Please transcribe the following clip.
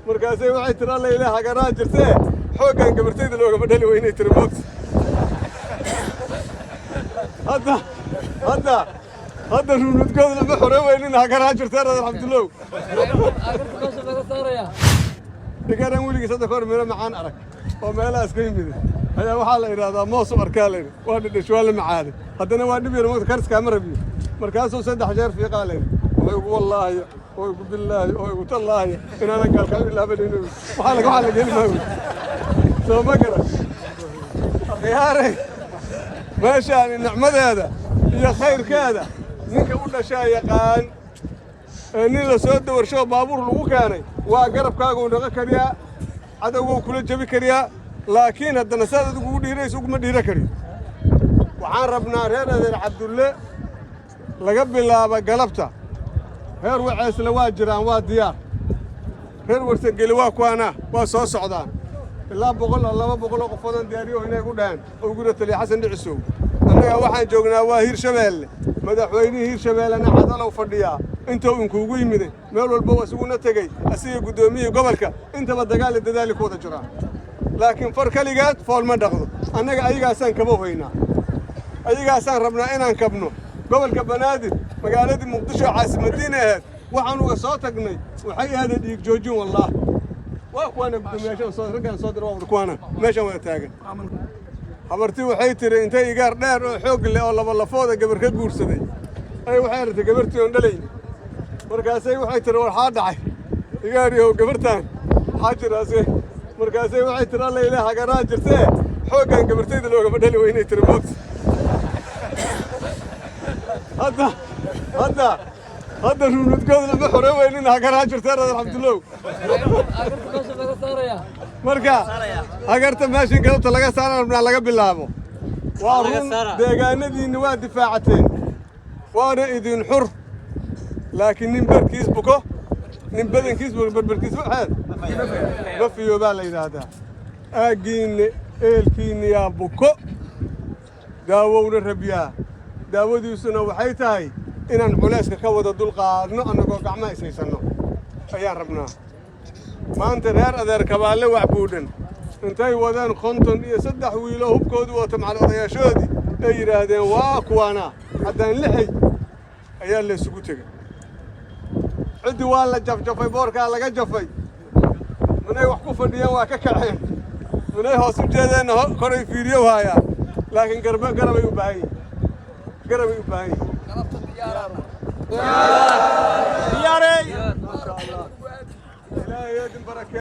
مركزي waxay tira la ilaaha garaa jirtay xoogan gabartayda looga badhali weynay tira mood هذا الرود قاضي لما حرام وين هاجر ترى الحمد لله. دكان أقول لك صدق ميرا معان أرك وما لا أسكين بذي هذا وحال إرادة ما صبر كالين واحد شوال معاني هذا أنا واحد بيرمو كرس كاميرا بيه مركزه سد حجر في قالين والله ويقول بالله ويقول الله إن أنا قال كلام الله بدينه وحالك قال ما سو بكرة يا ري ما شان النعمة هذا يا خير كذا ninka u dhashay yaqaan nin la soo dawarsho baabuur lagu keenay waa garabkaaga uu dhaqa kariya cadawga kula jabi kariya laakiin haddana saad ugu dhiirayso ugu ma dhiira kariyo waxaan rabnaa reer adeer Cabdulle laga bilaabo galabta heer waceesla waa jiraan waa diyaar reer warsageli waa kuwana waa soo socdaan ilaa 200 qofood diyaariyo inay ku dhahan oo gura taliya Xasan Dhicisow anaga waxaan joognaa waa Hirshabeelle madaxweynihii Hirshabeellena cadalo fadhiya inta uu kuugu yimid meel walba waa isuguna tagay asiga gudoomiye gobolka intaba dadaali ku wada jiraan laakiin farkaligaad fool ma dhaqdo anaga ayagaasan kaba hoynaa ayagaasan rabnaa inaan kabno gobolka Banaadir magaalada Muqdisho caasimaddiina ahayd waxaan uga soo tagnay waxay ahayd dhiig joojin wallaah waa kuwana gudoomiyaasha soo ragaan soo diray waa kuwana meeshan wada taagan habartii waxay tiri intay igaar dheer oo xoog leh oo laba lafooda gabar ka guursaday ay waxay rabtay gabartii oo dhalay markaasay waxay tiri waxa dhacay igaar iyo gabartaan xaajiraasay markaasay waxay tiri la ilaaha garaa jirtay xoogan gabartayda looga badhali weynay tiri mood هذا الرود قاضي لما حرام وين هاجر ترى الحمد لله. مركا هاجرت ماشي قلت لقى صار من لقى بالله وارون دجاندي نواد دفاعتين وانا اذن حر لكن نمبر كيس بكو نمبر كيس بربر كيس واحد ما في يبال هذا اجين الكين يا بكو داوود الربيع داوود يسنا وحيتاي inaan culayska ka wada dulqaadno anagoo gacmo isaysanno ayaan rabnaa maanta reer adeer kabaale wax buudhan intay wadaan 53 wiilo hubkoodu wata macal odayaashoodii ay yiraahdeen waa kuwana haddaan lixay ayaa la isugu tagay cidi waa la jafjafay boorka laga jafay manay wax ku fadhiyaan waa ka kaceen manay hoos u jeedeen koray fiiriyo haaya laakiin garabay u baahay يا ري ما شاء الله لا يدن بركة